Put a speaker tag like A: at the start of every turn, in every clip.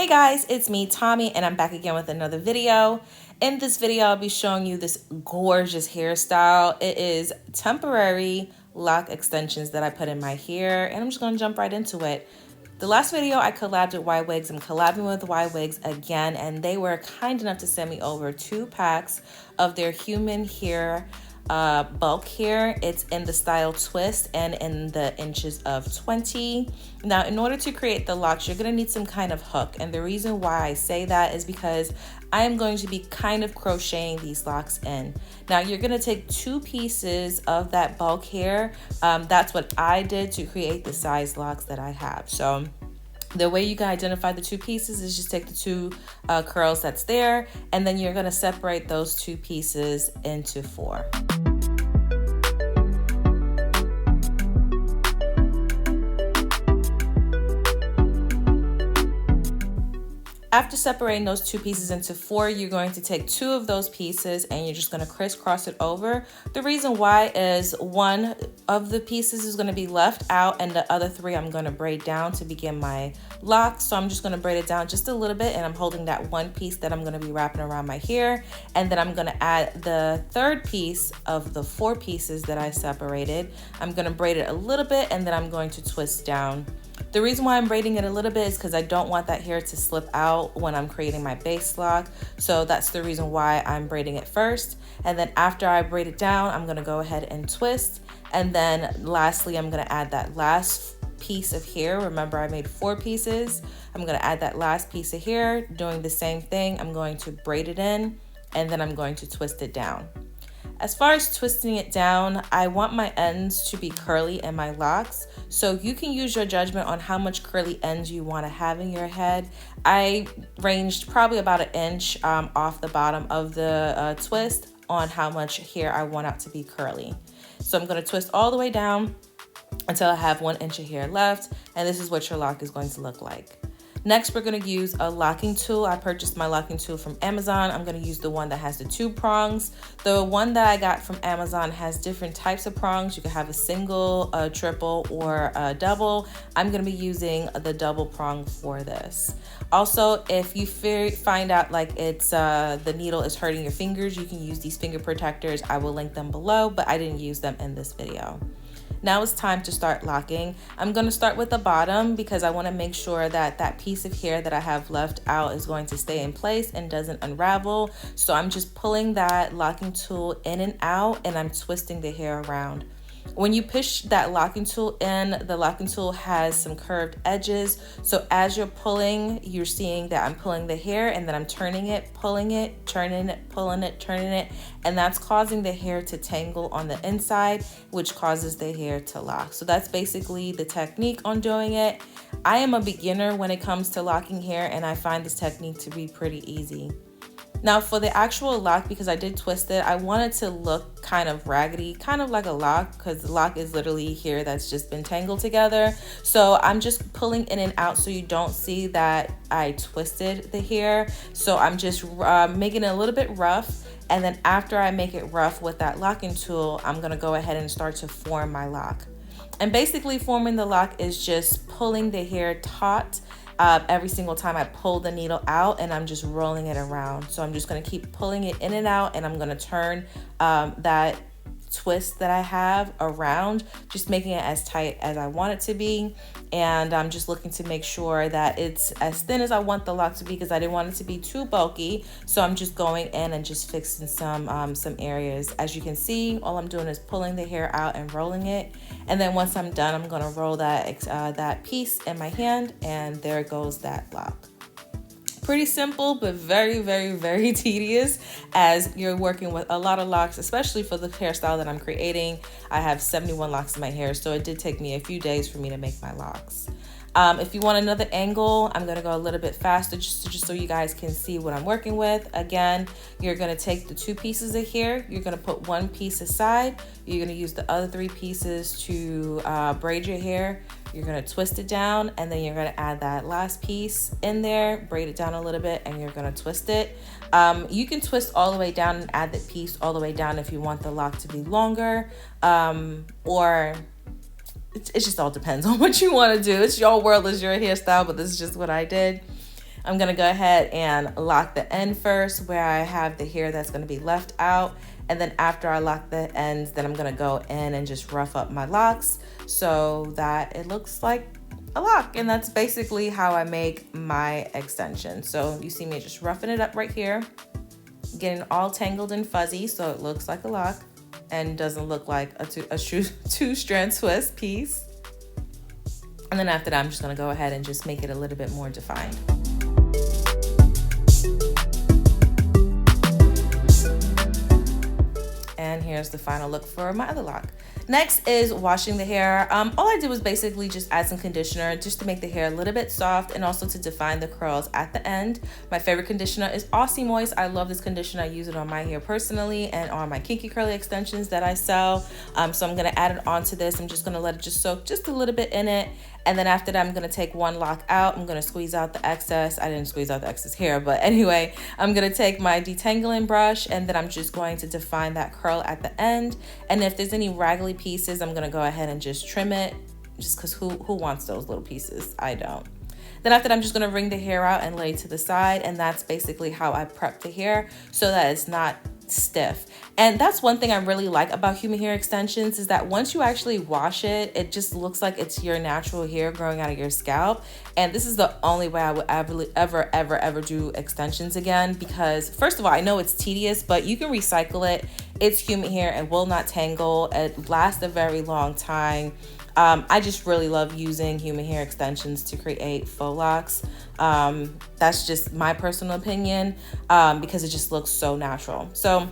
A: Hey guys, it's me, Tommy, and I'm back again with another video. In this video, I'll be showing you this gorgeous hairstyle. It is temporary lock extensions that I put in my hair, and I'm just gonna jump right into it. The last video I collabed with YWigs. I'm collabing with YWigs again, and they were kind enough to send me over 2 packs of their human hair bulk hair. It's in the style twist and in the inches of 20. Now, in order to create the locks, you're gonna need some kind of hook, and the reason why I say that is because I am going to be kind of crocheting these locks in. Now, you're gonna take 2 pieces of that bulk hair. That's what I did to create the size locks that I have. So the way you can identify the 2 pieces is just take the 2 curls that's there, and then you're gonna separate those 2 pieces into 4. After separating those 2 pieces into 4, you're going to take 2 of those pieces and you're just going to crisscross it over. The reason why is 1 of the pieces is going to be left out and the other 3 I'm going to braid down to begin my lock. So I'm just going to braid it down just a little bit, and I'm holding that 1 piece that I'm going to be wrapping around my hair, and then I'm going to add the 3rd piece of the 4 pieces that I separated. I'm going to braid it a little bit, and then I'm going to twist down. The reason why I'm braiding it a little bit is because I don't want that hair to slip out when I'm creating my base lock. So that's the reason why I'm braiding it first. And then after I braid it down, I'm gonna go ahead and twist. And then lastly, I'm gonna add that last piece of hair. Remember, I made 4 pieces. I'm gonna add that last piece of hair, doing the same thing. I'm going to braid it in, and then I'm going to twist it down. As far as twisting it down, I want my ends to be curly in my locks. So you can use your judgment on how much curly ends you want to have in your head. I ranged probably about 1 inch off the bottom of the twist on how much hair I want out to be curly. So I'm going to twist all the way down until I have 1 inch of hair left. And this is what your lock is going to look like. Next, we're going to use a locking tool. I purchased my locking tool from Amazon. I'm going to use the one that has the 2 prongs. The one that I got from Amazon has different types of prongs. You can have a single, a triple, or a double. I'm going to be using the double prong for this. Also, if you find out like it's the needle is hurting your fingers, you can use these finger protectors. I will link them below, but I didn't use them in this video. Now it's time to start locking. I'm going to start with the bottom because I want to make sure that that piece of hair that I have left out is going to stay in place and doesn't unravel. So I'm just pulling that locking tool in and out, and I'm twisting the hair around. When you push that locking tool in, the locking tool has some curved edges. So as you're pulling, you're seeing that I'm pulling the hair and then I'm turning it, pulling it, turning it, pulling it, turning it. And that's causing the hair to tangle on the inside, which causes the hair to lock. So that's basically the technique on doing it. I am a beginner when it comes to locking hair, and I find this technique to be pretty easy. Now for the actual lock, because I did twist it, I wanted to look kind of raggedy, kind of like a lock, because the lock is literally hair that's just been tangled together. So I'm just pulling in and out so you don't see that I twisted the hair. So I'm just making it a little bit rough. And then after I make it rough with that locking tool, I'm gonna go ahead and start to form my lock. And basically forming the lock is just pulling the hair taut every single time I pull the needle out, and I'm just rolling it around. So I'm just going to keep pulling it in and out, and I'm going to turn that twist that I have around, just making it as tight as I want it to be. And I'm just looking to make sure that it's as thin as I want the lock to be, because I didn't want it to be too bulky. So I'm just going in and just fixing some areas. As you can see, all I'm doing is pulling the hair out and rolling it. And then once I'm done, I'm going to roll that piece in my hand, and there goes that lock. Pretty simple, but very, very, very tedious, as you're working with a lot of locks, especially for the hairstyle that I'm creating. I have 71 locks in my hair, so it did take me a few days for me to make my locks. If you want another angle, I'm gonna go a little bit faster just so you guys can see what I'm working with. Again, you're gonna take the 2 pieces of hair, you're gonna put 1 piece aside, you're gonna use the other 3 pieces to braid your hair. You're gonna twist it down, and then you're gonna add that last piece in there, braid it down a little bit, and you're gonna twist it. You can twist all the way down and add the piece all the way down if you want the lock to be longer, or it just all depends on what you want to do. It's your world, it's your hairstyle, but this is just what I did. I'm gonna go ahead and lock the end first where I have the hair that's gonna be left out. And then after I lock the ends, then I'm gonna go in and just rough up my locks so that it looks like a lock. And that's basically how I make my extension. So you see me just roughing it up right here, getting all tangled and fuzzy so it looks like a lock and doesn't look like a two-strand twist piece. And then after that, I'm just gonna go ahead and just make it a little bit more defined. And here's the final look for my other lock. Next is washing the hair. All I did was basically just add some conditioner just to make the hair a little bit soft and also to define the curls at the end. My favorite conditioner is Aussie Moist. I love this conditioner. I use it on my hair personally and on my kinky curly extensions that I sell. So I'm gonna add it onto this. I'm just gonna let it just soak just a little bit in it. And then after that, I'm gonna take one lock out. I'm gonna squeeze out the excess. I didn't squeeze out the excess hair, but anyway, I'm gonna take my detangling brush and then I'm just going to define that curl at the end. And if there's any raggedy pieces, I'm gonna go ahead and just trim it, just because who wants those little pieces? I don't. Then after that, I'm just gonna wring the hair out and lay it to the side, and that's basically how I prep the hair so that it's not stiff. And that's one thing I really like about human hair extensions is that once you actually wash it, it just looks like it's your natural hair growing out of your scalp. And this is the only way I would ever do extensions again, because first of all, I know it's tedious, but you can recycle it. It's human hair, it will not tangle, it lasts a very long time. I just really love using human hair extensions to create faux locks. That's just my personal opinion, because it just looks so natural. So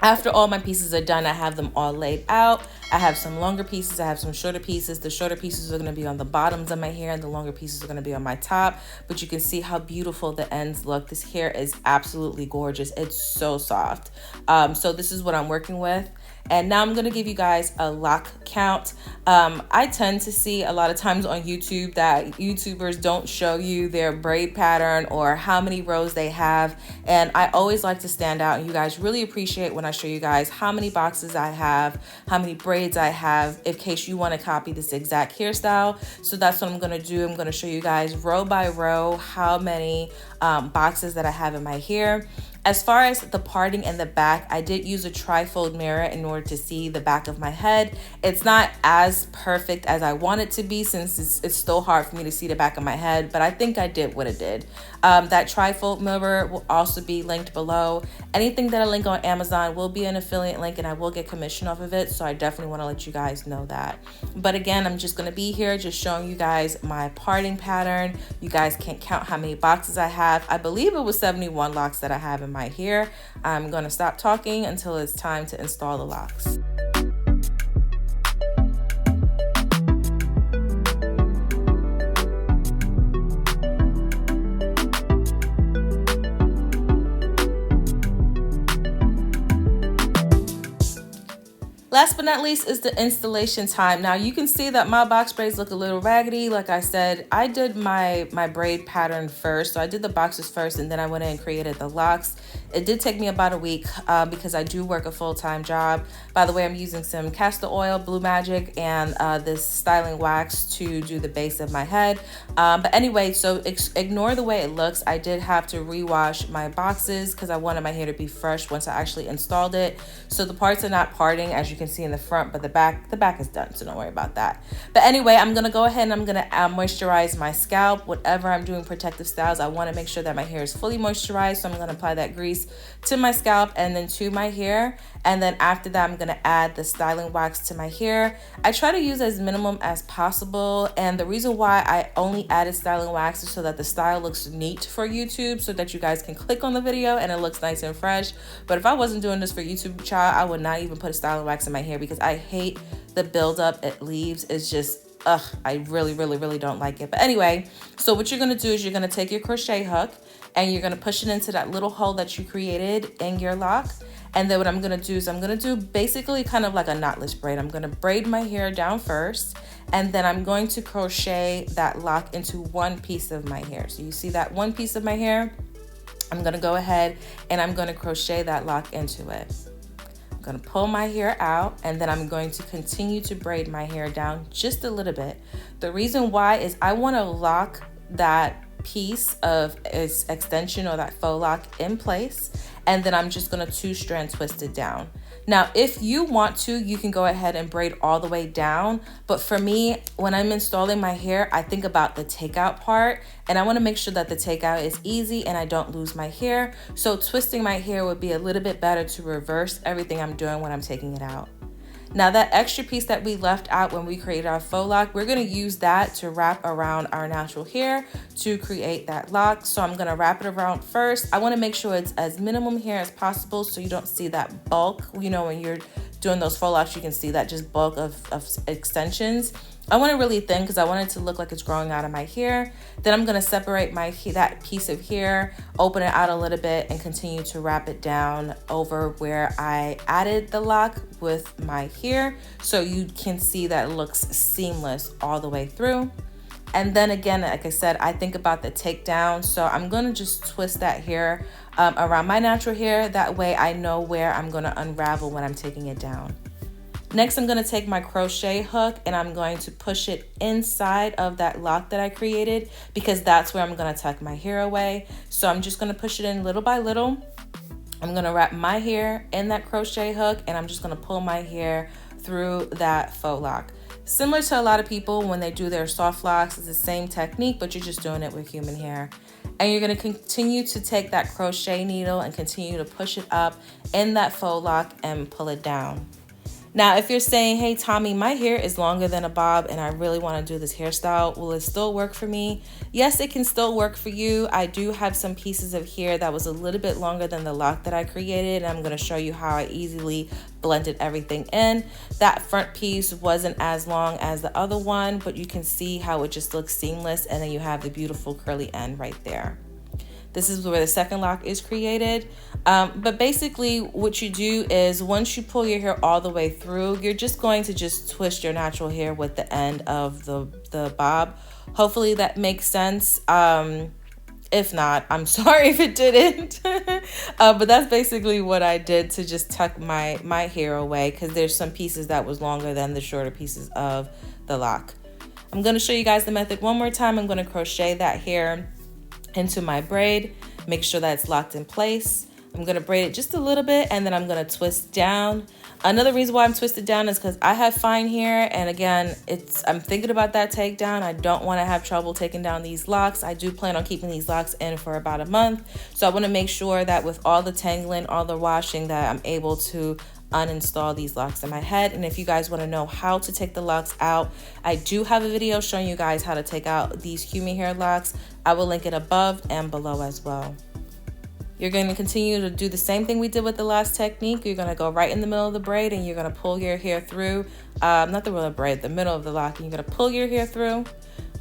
A: after all my pieces are done, I have them all laid out. I have some longer pieces, I have some shorter pieces. The shorter pieces are gonna be on the bottoms of my hair and the longer pieces are gonna be on my top. But you can see how beautiful the ends look. This hair is absolutely gorgeous. It's so soft. So this is what I'm working with. And now I'm gonna give you guys a lock count. I tend to see a lot of times on YouTube that YouTubers don't show you their braid pattern or how many rows they have. And I always like to stand out, and you guys really appreciate when I show you guys how many boxes I have, how many braids I have, in case you wanna copy this exact hairstyle. So that's what I'm gonna do. I'm gonna show you guys row by row how many boxes that I have in my hair. As far as the parting in the back, I did use a trifold mirror in order to see the back of my head. It's not as perfect as I want it to be since it's still hard for me to see the back of my head, but I think I did what it did. That trifold mirror will also be linked below. Anything that I link on Amazon will be an affiliate link and I will get commission off of it, so I definitely want to let you guys know that. But again, I'm just going to be here just showing you guys my parting pattern. You guys can't count how many boxes I have. I believe it was 71 locks that I have in my hair. I'm going to stop talking until it's time to install the locks. Last but not least is the installation time. Now you can see that my box braids look a little raggedy. Like I said, I did my braid pattern first. So I did the boxes first and then I went in and created the locks. It did take me about a week because I do work a full-time job. By the way, I'm using some castor oil, Blue Magic, and this styling wax to do the base of my head. But anyway, so ignore the way it looks. I did have to rewash my boxes because I wanted my hair to be fresh once I actually installed it. So the parts are not parting, as you can see in the front, but the back is done, so don't worry about that. But anyway, I'm gonna go ahead and I'm gonna moisturize my scalp. Whatever I'm doing protective styles, I want to make sure that my hair is fully moisturized, so I'm gonna apply that grease to my scalp and then to my hair. And then after that, I'm gonna add the styling wax to my hair. I try to use as minimum as possible, and the reason why I only added styling wax is so that the style looks neat for YouTube, so that you guys can click on the video and it looks nice and fresh. But if I wasn't doing this for YouTube, child, I would not even put a styling wax in my hair because I hate the buildup it leaves. It's just, I really don't like it. But anyway, so what you're gonna do is you're gonna take your crochet hook and you're gonna push it into that little hole that you created in your lock. And then what I'm gonna do is I'm gonna do basically kind of like a knotless braid. I'm gonna braid my hair down first, and then I'm going to crochet that lock into one piece of my hair. So you see that one piece of my hair? I'm gonna go ahead and I'm gonna crochet that lock into it. I'm gonna pull my hair out, and then I'm going to continue to braid my hair down just a little bit. The reason why is I wanna lock that piece of its extension or that faux lock in place, and then I'm just gonna 2-strand twist it down. Now, if you want to, you can go ahead and braid all the way down. But for me, when I'm installing my hair, I think about the takeout part, and I want to make sure that the takeout is easy and I don't lose my hair. So twisting my hair would be a little bit better to reverse everything I'm doing when I'm taking it out. Now that extra piece that we left out when we created our faux lock, we're going to use that to wrap around our natural hair to create that lock. So I'm going to wrap it around first. I want to make sure it's as minimum hair as possible so you don't see that bulk. You know, when you're doing those faux locks, you can see that just bulk of extensions. I want it really thin because I want it to look like it's growing out of my hair. Then I'm going to separate that piece of hair, open it out a little bit, and continue to wrap it down over where I added the lock with my hair, so you can see that it looks seamless all the way through. And then again, like I said, I think about the takedown, so I'm going to just twist that hair around my natural hair. That way I know where I'm going to unravel when I'm taking it down. Next, I'm going to take my crochet hook and I'm going to push it inside of that lock that I created, because that's where I'm going to tuck my hair away. So I'm just going to push it in little by little. I'm going to wrap my hair in that crochet hook and I'm just going to pull my hair through that faux lock. Similar to a lot of people when they do their soft locks, it's the same technique, but you're just doing it with human hair. And you're going to continue to take that crochet needle and continue to push it up in that faux lock and pull it down. Now, if you're saying, hey, Tommy, my hair is longer than a bob and I really want to do this hairstyle, will it still work for me? Yes, it can still work for you. I do have some pieces of hair that was a little bit longer than the lock that I created, and I'm going to show you how I easily blended everything in. That front piece wasn't as long as the other one, but you can see how it just looks seamless, and then you have the beautiful curly end right there. This is where the second lock is created. But basically what you do is once you pull your hair all the way through, you're just going to just twist your natural hair with the end of the bob. Hopefully that makes sense. If not, I'm sorry if it didn't. But that's basically what I did to just tuck my hair away, because there's some pieces that was longer than the shorter pieces of the lock. I'm going to show you guys the method one more time. I'm going to crochet that hair into my braid, make sure that it's locked in place. I'm going to braid it just a little bit and then I'm going to twist down. Another reason why I'm twisted down is because I have fine hair, and again, I'm thinking about that takedown. I don't want to have trouble taking down these locks. I do plan on keeping these locks in for about a month, so I want to make sure that with all the tangling, all the washing, that I'm able to uninstall these locks in my head. And if you guys want to know how to take the locks out, I do have a video showing you guys how to take out these human hair locks. I will link it above and below as well. You're going to continue to do the same thing we did with the last technique. You're going to go right in the middle of the braid and you're going to pull your hair through, not the middle of the braid, the middle of the lock, and you're going to pull your hair through.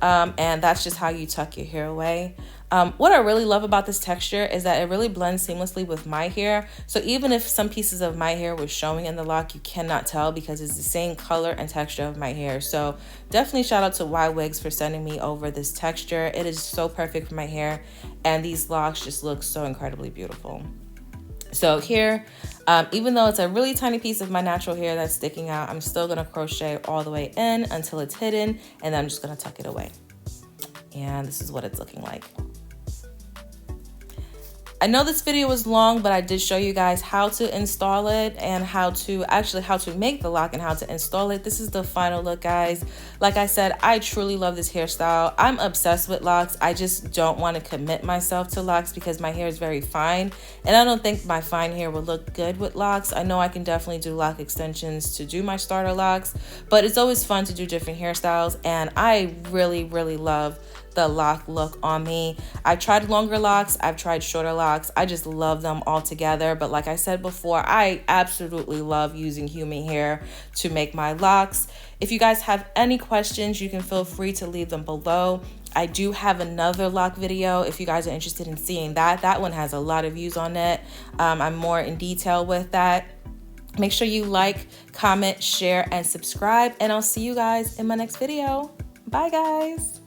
A: And that's just how you tuck your hair away. What I really love about this texture is that it really blends seamlessly with my hair. So even if some pieces of my hair was showing in the lock, you cannot tell because it's the same color and texture of my hair. So definitely shout out to YWigs for sending me over this texture. It is so perfect for my hair, and these locks just look so incredibly beautiful. So here, even though it's a really tiny piece of my natural hair that's sticking out, I'm still going to crochet all the way in until it's hidden, and then I'm just going to tuck it away. And this is what it's looking like. I know this video was long, but I did show you guys how to install it and how to make the lock and how to install it. This is the final look, guys. Like I said, I truly love this hairstyle. I'm obsessed with locks. I just don't want to commit myself to locks because my hair is very fine, and I don't think my fine hair will look good with locks. I know I can definitely do lock extensions to do my starter locks, but it's always fun to do different hairstyles, and I really, really love the lock look on me. I've tried longer locks, I've tried shorter locks. I just love them all together. But like I said before, I absolutely love using human hair to make my locks. If you guys have any questions, you can feel free to leave them below. I do have another lock video if you guys are interested in seeing that. That one has a lot of views on it. I'm more in detail with that. Make sure you like, comment, share, and subscribe, and I'll see you guys in my next video. Bye, guys.